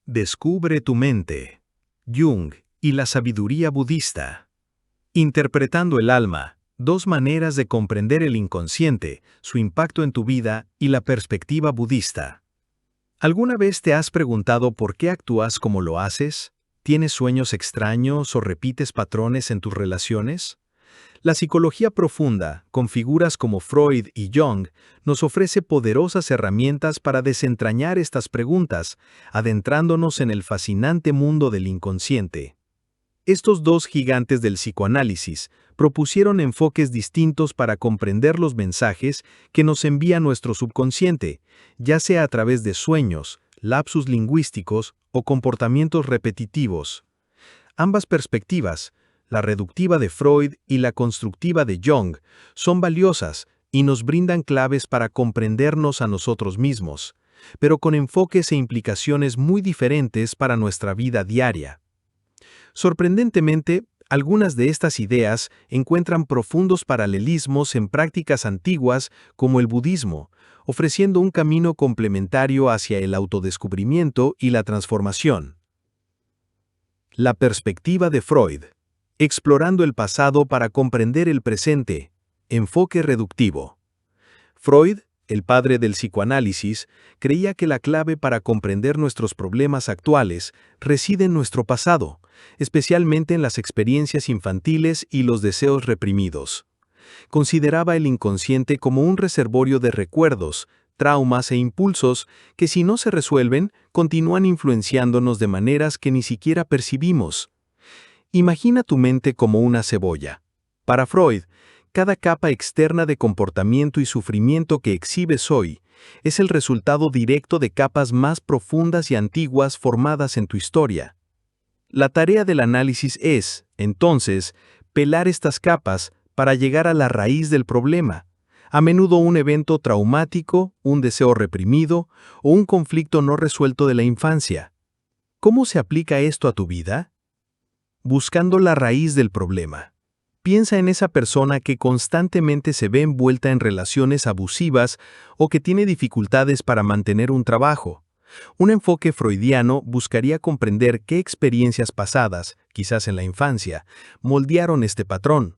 Descubre tu mente. Jung y la sabiduría budista. Interpretando el alma, dos maneras de comprender el inconsciente, su impacto en tu vida y la perspectiva budista. ¿Alguna vez te has preguntado por qué actúas como lo haces? ¿Tienes sueños extraños o repites patrones en tus relaciones? La psicología profunda, con figuras como Freud y Jung, nos ofrece poderosas herramientas para desentrañar estas preguntas, adentrándonos en el fascinante mundo del inconsciente. Estos dos gigantes del psicoanálisis propusieron enfoques distintos para comprender los mensajes que nos envía nuestro subconsciente, ya sea a través de sueños, lapsus lingüísticos o comportamientos repetitivos. Ambas perspectivas, la reductiva de Freud y la constructiva de Jung, son valiosas y nos brindan claves para comprendernos a nosotros mismos, pero con enfoques e implicaciones muy diferentes para nuestra vida diaria. Sorprendentemente, algunas de estas ideas encuentran profundos paralelismos en prácticas antiguas como el budismo, ofreciendo un camino complementario hacia el autodescubrimiento y la transformación. La perspectiva de Freud. Explorando el pasado para comprender el presente. Enfoque reductivo. Freud, el padre del psicoanálisis, creía que la clave para comprender nuestros problemas actuales reside en nuestro pasado, especialmente en las experiencias infantiles y los deseos reprimidos. Consideraba el inconsciente como un reservorio de recuerdos, traumas e impulsos que, si no se resuelven, continúan influenciándonos de maneras que ni siquiera percibimos. Imagina tu mente como una cebolla. Para Freud, cada capa externa de comportamiento y sufrimiento que exhibes hoy es el resultado directo de capas más profundas y antiguas formadas en tu historia. La tarea del análisis es, entonces, pelar estas capas para llegar a la raíz del problema, a menudo un evento traumático, un deseo reprimido o un conflicto no resuelto de la infancia. ¿Cómo se aplica esto a tu vida? Buscando la raíz del problema. Piensa en esa persona que constantemente se ve envuelta en relaciones abusivas o que tiene dificultades para mantener un trabajo. Un enfoque freudiano buscaría comprender qué experiencias pasadas, quizás en la infancia, moldearon este patrón.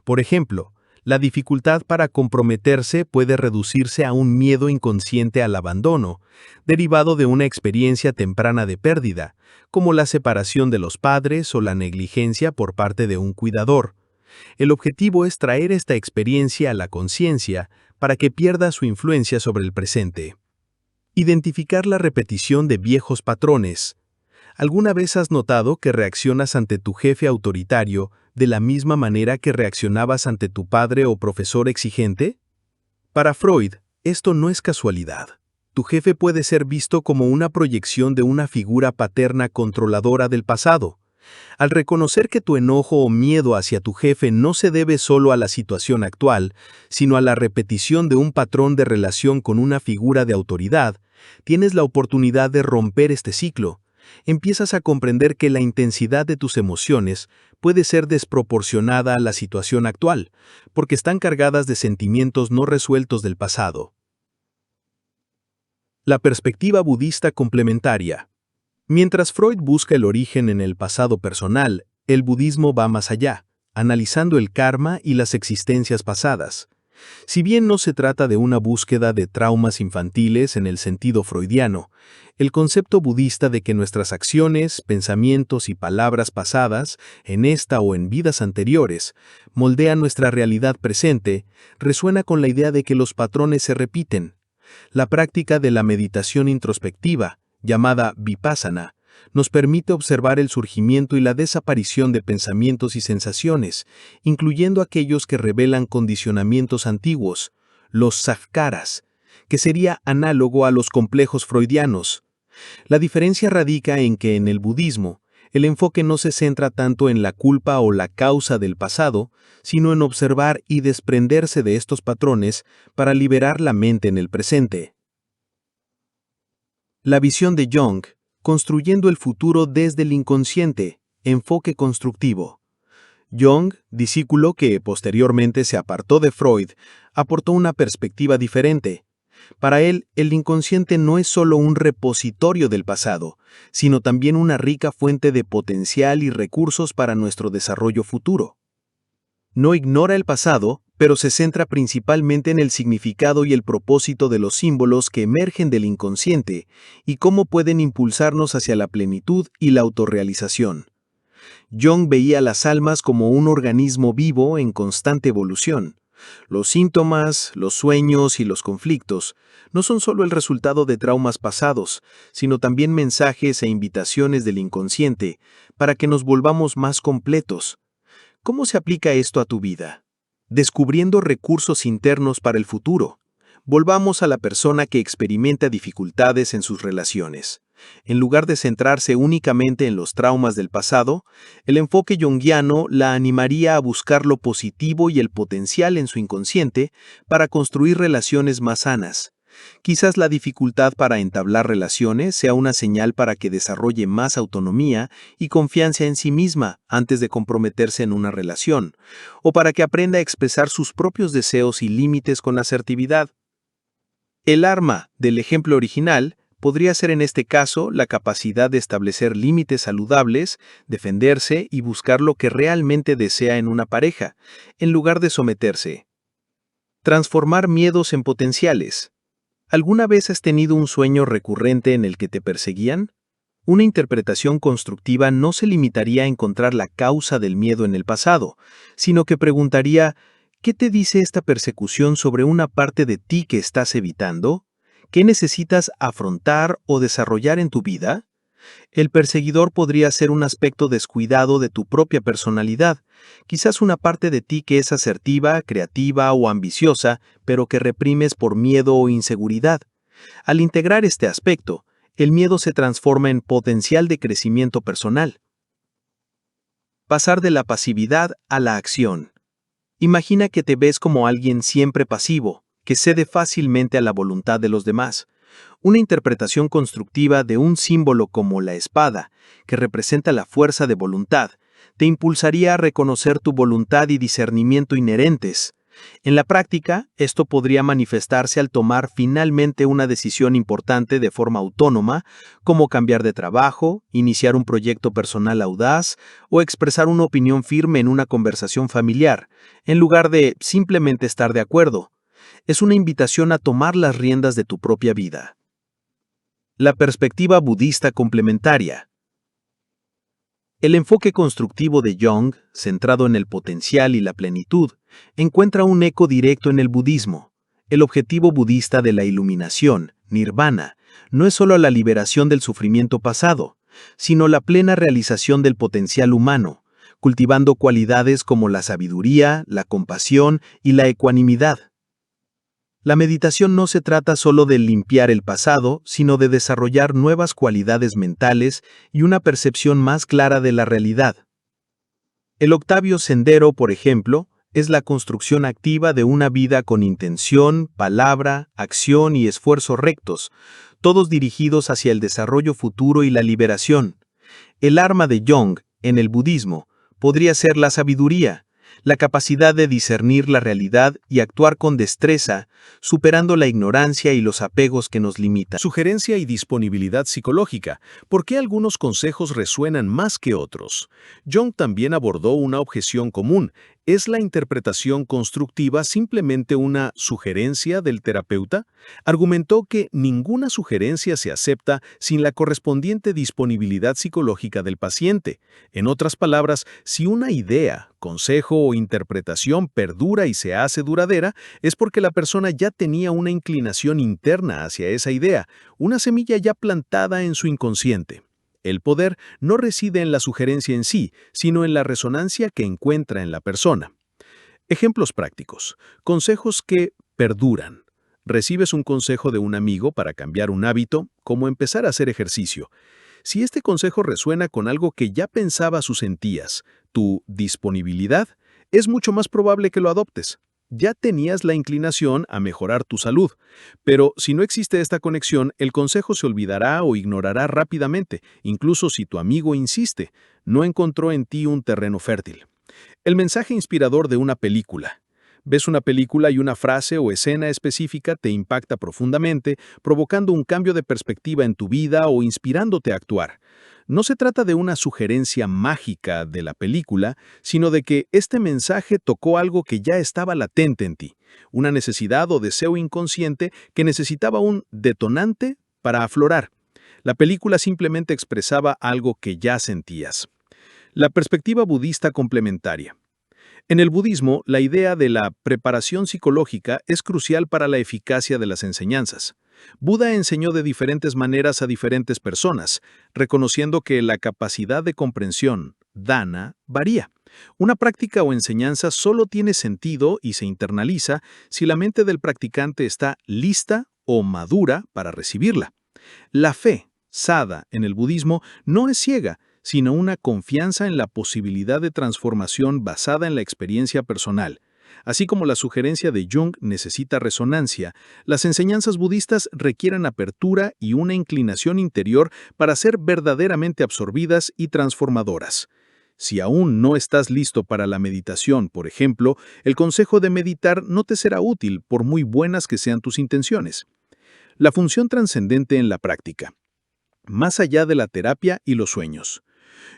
Por ejemplo, la dificultad para comprometerse puede reducirse a un miedo inconsciente al abandono, derivado de una experiencia temprana de pérdida, como la separación de los padres o la negligencia por parte de un cuidador. El objetivo es traer esta experiencia a la conciencia para que pierda su influencia sobre el presente. Identificar la repetición de viejos patrones. ¿Alguna vez has notado que reaccionas ante tu jefe autoritario de la misma manera que reaccionabas ante tu padre o profesor exigente? Para Freud, esto no es casualidad. Tu jefe puede ser visto como una proyección de una figura paterna controladora del pasado. Al reconocer que tu enojo o miedo hacia tu jefe no se debe solo a la situación actual, sino a la repetición de un patrón de relación con una figura de autoridad, tienes la oportunidad de romper este ciclo. Empiezas a comprender que la intensidad de tus emociones puede ser desproporcionada a la situación actual, porque están cargadas de sentimientos no resueltos del pasado. La perspectiva budista complementaria. Mientras Freud busca el origen en el pasado personal, el budismo va más allá, analizando el karma y las existencias pasadas. Si bien no se trata de una búsqueda de traumas infantiles en el sentido freudiano, el concepto budista de que nuestras acciones, pensamientos y palabras pasadas, en esta o en vidas anteriores, moldean nuestra realidad presente, resuena con la idea de que los patrones se repiten. La práctica de la meditación introspectiva, llamada vipassana, nos permite observar el surgimiento y la desaparición de pensamientos y sensaciones, incluyendo aquellos que revelan condicionamientos antiguos, los samskaras, que sería análogo a los complejos freudianos. La diferencia radica en que en el budismo, el enfoque no se centra tanto en la culpa o la causa del pasado, sino en observar y desprenderse de estos patrones para liberar la mente en el presente. La visión de Jung, construyendo el futuro desde el inconsciente, enfoque constructivo. Jung, discípulo que posteriormente se apartó de Freud, aportó una perspectiva diferente. Para él, el inconsciente no es solo un repositorio del pasado, sino también una rica fuente de potencial y recursos para nuestro desarrollo futuro. No ignora el pasado, pero se centra principalmente en el significado y el propósito de los símbolos que emergen del inconsciente y cómo pueden impulsarnos hacia la plenitud y la autorrealización. Jung veía las almas como un organismo vivo en constante evolución. Los síntomas, los sueños y los conflictos no son solo el resultado de traumas pasados, sino también mensajes e invitaciones del inconsciente para que nos volvamos más completos. ¿Cómo se aplica esto a tu vida? Descubriendo recursos internos para el futuro. Volvamos a la persona que experimenta dificultades en sus relaciones. En lugar de centrarse únicamente en los traumas del pasado, el enfoque junguiano la animaría a buscar lo positivo y el potencial en su inconsciente para construir relaciones más sanas. Quizás la dificultad para entablar relaciones sea una señal para que desarrolle más autonomía y confianza en sí misma antes de comprometerse en una relación, o para que aprenda a expresar sus propios deseos y límites con asertividad. El arma del ejemplo original podría ser en este caso la capacidad de establecer límites saludables, defenderse y buscar lo que realmente desea en una pareja, en lugar de someterse. Transformar miedos en potenciales. ¿Alguna vez has tenido un sueño recurrente en el que te perseguían? Una interpretación constructiva no se limitaría a encontrar la causa del miedo en el pasado, sino que preguntaría, ¿qué te dice esta persecución sobre una parte de ti que estás evitando? ¿Qué necesitas afrontar o desarrollar en tu vida? El perseguidor podría ser un aspecto descuidado de tu propia personalidad, quizás una parte de ti que es asertiva, creativa o ambiciosa, pero que reprimes por miedo o inseguridad. Al integrar este aspecto, el miedo se transforma en potencial de crecimiento personal. Pasar de la pasividad a la acción. Imagina que te ves como alguien siempre pasivo, que cede fácilmente a la voluntad de los demás. Una interpretación constructiva de un símbolo como la espada, que representa la fuerza de voluntad, te impulsaría a reconocer tu voluntad y discernimiento inherentes. En la práctica, esto podría manifestarse al tomar finalmente una decisión importante de forma autónoma, como cambiar de trabajo, iniciar un proyecto personal audaz o expresar una opinión firme en una conversación familiar, en lugar de simplemente estar de acuerdo. Es una invitación a tomar las riendas de tu propia vida. La perspectiva budista complementaria. El enfoque constructivo de Jung, centrado en el potencial y la plenitud, encuentra un eco directo en el budismo. El objetivo budista de la iluminación, nirvana, no es solo la liberación del sufrimiento pasado, sino la plena realización del potencial humano, cultivando cualidades como la sabiduría, la compasión y la ecuanimidad. La meditación no se trata solo de limpiar el pasado, sino de desarrollar nuevas cualidades mentales y una percepción más clara de la realidad. El octavo sendero, por ejemplo, es la construcción activa de una vida con intención, palabra, acción y esfuerzo rectos, todos dirigidos hacia el desarrollo futuro y la liberación. El arma de Jung, en el budismo, podría ser la sabiduría, la capacidad de discernir la realidad y actuar con destreza, superando la ignorancia y los apegos que nos limitan. Sugerencia y disponibilidad psicológica. ¿Por qué algunos consejos resuenan más que otros? Jung también abordó una objeción común. ¿Es la interpretación constructiva simplemente una sugerencia del terapeuta? Argumentó que ninguna sugerencia se acepta sin la correspondiente disponibilidad psicológica del paciente. En otras palabras, si una idea, consejo o interpretación perdura y se hace duradera, es porque la persona ya tenía una inclinación interna hacia esa idea, una semilla ya plantada en su inconsciente. El poder no reside en la sugerencia en sí, sino en la resonancia que encuentra en la persona. Ejemplos prácticos. Consejos que perduran. Recibes un consejo de un amigo para cambiar un hábito, como empezar a hacer ejercicio. Si este consejo resuena con algo que ya pensabas o sentías, tu disponibilidad, es mucho más probable que lo adoptes. Ya tenías la inclinación a mejorar tu salud, pero si no existe esta conexión, el consejo se olvidará o ignorará rápidamente, incluso si tu amigo insiste, no encontró en ti un terreno fértil. El mensaje inspirador de una película. Ves una película y una frase o escena específica te impacta profundamente, provocando un cambio de perspectiva en tu vida o inspirándote a actuar. No se trata de una sugerencia mágica de la película, sino de que este mensaje tocó algo que ya estaba latente en ti, una necesidad o deseo inconsciente que necesitaba un detonante para aflorar. La película simplemente expresaba algo que ya sentías. La perspectiva budista complementaria. En el budismo, la idea de la preparación psicológica es crucial para la eficacia de las enseñanzas. Buda enseñó de diferentes maneras a diferentes personas, reconociendo que la capacidad de comprensión, dana, varía. Una práctica o enseñanza solo tiene sentido y se internaliza si la mente del practicante está lista o madura para recibirla. La fe, sada, en el budismo, no es ciega, sino una confianza en la posibilidad de transformación basada en la experiencia personal. Así como la sugerencia de Jung necesita resonancia, las enseñanzas budistas requieren apertura y una inclinación interior para ser verdaderamente absorbidas y transformadoras. Si aún no estás listo para la meditación, por ejemplo, el consejo de meditar no te será útil por muy buenas que sean tus intenciones. La función trascendente en la práctica. Más allá de la terapia y los sueños.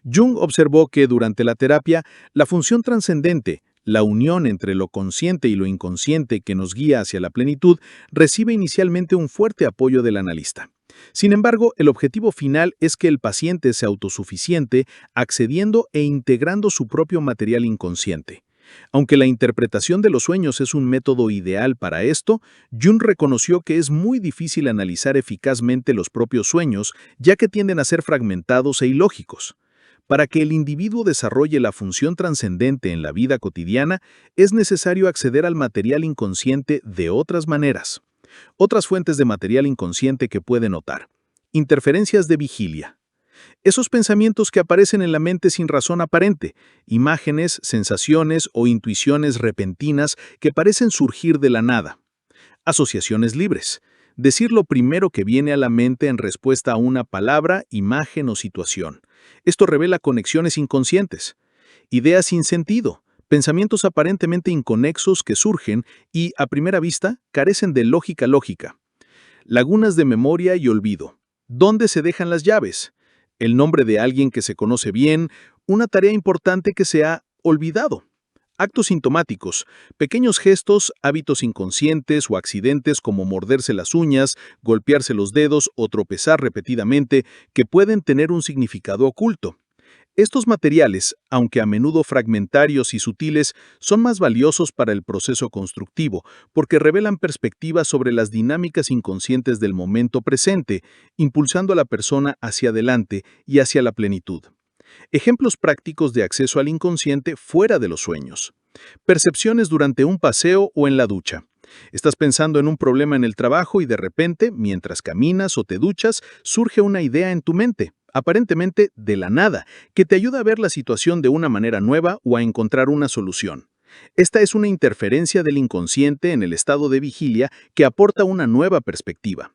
Jung observó que durante la terapia, la función trascendente, la unión entre lo consciente y lo inconsciente que nos guía hacia la plenitud, recibe inicialmente un fuerte apoyo del analista. Sin embargo, el objetivo final es que el paciente sea autosuficiente, accediendo e integrando su propio material inconsciente. Aunque la interpretación de los sueños es un método ideal para esto, Jung reconoció que es muy difícil analizar eficazmente los propios sueños, ya que tienden a ser fragmentados e ilógicos. Para que el individuo desarrolle la función trascendente en la vida cotidiana, es necesario acceder al material inconsciente de otras maneras. Otras fuentes de material inconsciente que puede notar. Interferencias de vigilia. Esos pensamientos que aparecen en la mente sin razón aparente, imágenes, sensaciones o intuiciones repentinas que parecen surgir de la nada. Asociaciones libres. Decir lo primero que viene a la mente en respuesta a una palabra, imagen o situación. Esto revela conexiones inconscientes. Ideas sin sentido. Pensamientos aparentemente inconexos que surgen y, a primera vista, carecen de lógica. Lagunas de memoria y olvido. ¿Dónde se dejan las llaves? El nombre de alguien que se conoce bien, una tarea importante que se ha olvidado. Actos sintomáticos, pequeños gestos, hábitos inconscientes o accidentes como morderse las uñas, golpearse los dedos o tropezar repetidamente que pueden tener un significado oculto. Estos materiales, aunque a menudo fragmentarios y sutiles, son más valiosos para el proceso constructivo porque revelan perspectivas sobre las dinámicas inconscientes del momento presente, impulsando a la persona hacia adelante y hacia la plenitud. Ejemplos prácticos de acceso al inconsciente fuera de los sueños. Percepciones durante un paseo o en la ducha. Estás pensando en un problema en el trabajo y de repente, mientras caminas o te duchas, surge una idea en tu mente, aparentemente de la nada, que te ayuda a ver la situación de una manera nueva o a encontrar una solución. Esta es una interferencia del inconsciente en el estado de vigilia que aporta una nueva perspectiva.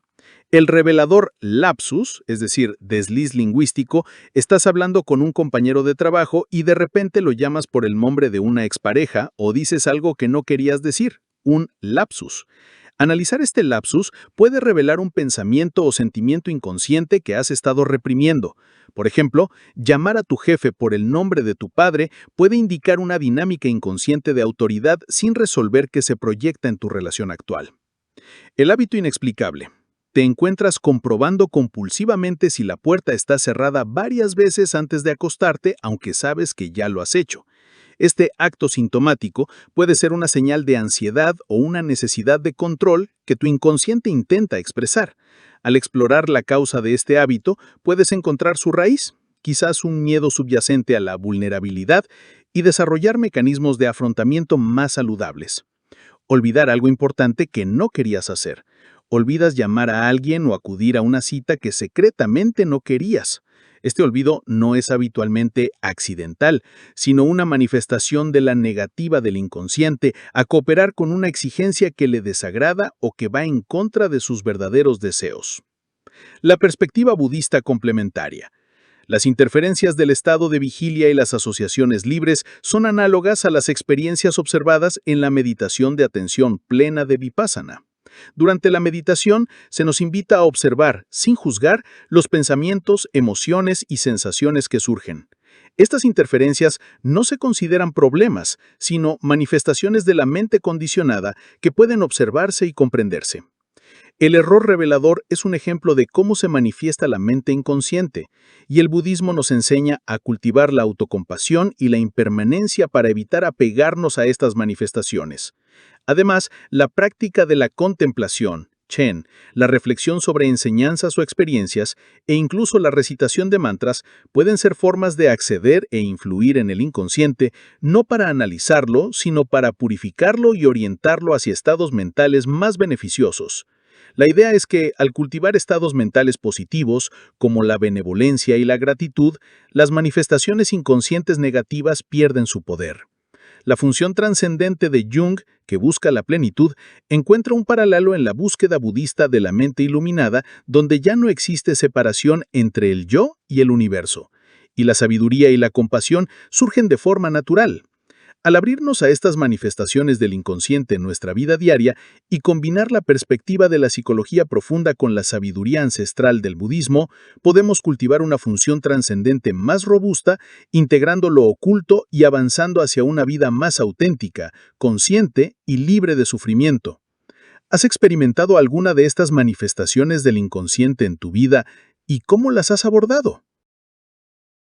El revelador lapsus, es decir, desliz lingüístico, estás hablando con un compañero de trabajo y de repente lo llamas por el nombre de una expareja o dices algo que no querías decir, un lapsus. Analizar este lapsus puede revelar un pensamiento o sentimiento inconsciente que has estado reprimiendo. Por ejemplo, llamar a tu jefe por el nombre de tu padre puede indicar una dinámica inconsciente de autoridad sin resolver que se proyecta en tu relación actual. El hábito inexplicable. Te encuentras comprobando compulsivamente si la puerta está cerrada varias veces antes de acostarte, aunque sabes que ya lo has hecho. Este acto sintomático puede ser una señal de ansiedad o una necesidad de control que tu inconsciente intenta expresar. Al explorar la causa de este hábito, puedes encontrar su raíz, quizás un miedo subyacente a la vulnerabilidad, y desarrollar mecanismos de afrontamiento más saludables. Olvidar algo importante que no querías hacer. Olvidas llamar a alguien o acudir a una cita que secretamente no querías. Este olvido no es habitualmente accidental, sino una manifestación de la negativa del inconsciente a cooperar con una exigencia que le desagrada o que va en contra de sus verdaderos deseos. La perspectiva budista complementaria. Las interferencias del estado de vigilia y las asociaciones libres son análogas a las experiencias observadas en la meditación de atención plena de Vipassana. Durante la meditación, se nos invita a observar, sin juzgar, los pensamientos, emociones y sensaciones que surgen. Estas interferencias no se consideran problemas, sino manifestaciones de la mente condicionada que pueden observarse y comprenderse. El error revelador es un ejemplo de cómo se manifiesta la mente inconsciente, y el budismo nos enseña a cultivar la autocompasión y la impermanencia para evitar apegarnos a estas manifestaciones. Además, la práctica de la contemplación, Chen, la reflexión sobre enseñanzas o experiencias, e incluso la recitación de mantras, pueden ser formas de acceder e influir en el inconsciente, no para analizarlo, sino para purificarlo y orientarlo hacia estados mentales más beneficiosos. La idea es que, al cultivar estados mentales positivos, como la benevolencia y la gratitud, las manifestaciones inconscientes negativas pierden su poder. La función trascendente de Jung, que busca la plenitud, encuentra un paralelo en la búsqueda budista de la mente iluminada, donde ya no existe separación entre el yo y el universo, y la sabiduría y la compasión surgen de forma natural. Al abrirnos a estas manifestaciones del inconsciente en nuestra vida diaria y combinar la perspectiva de la psicología profunda con la sabiduría ancestral del budismo, podemos cultivar una función trascendente más robusta, integrando lo oculto y avanzando hacia una vida más auténtica, consciente y libre de sufrimiento. ¿Has experimentado alguna de estas manifestaciones del inconsciente en tu vida y cómo las has abordado?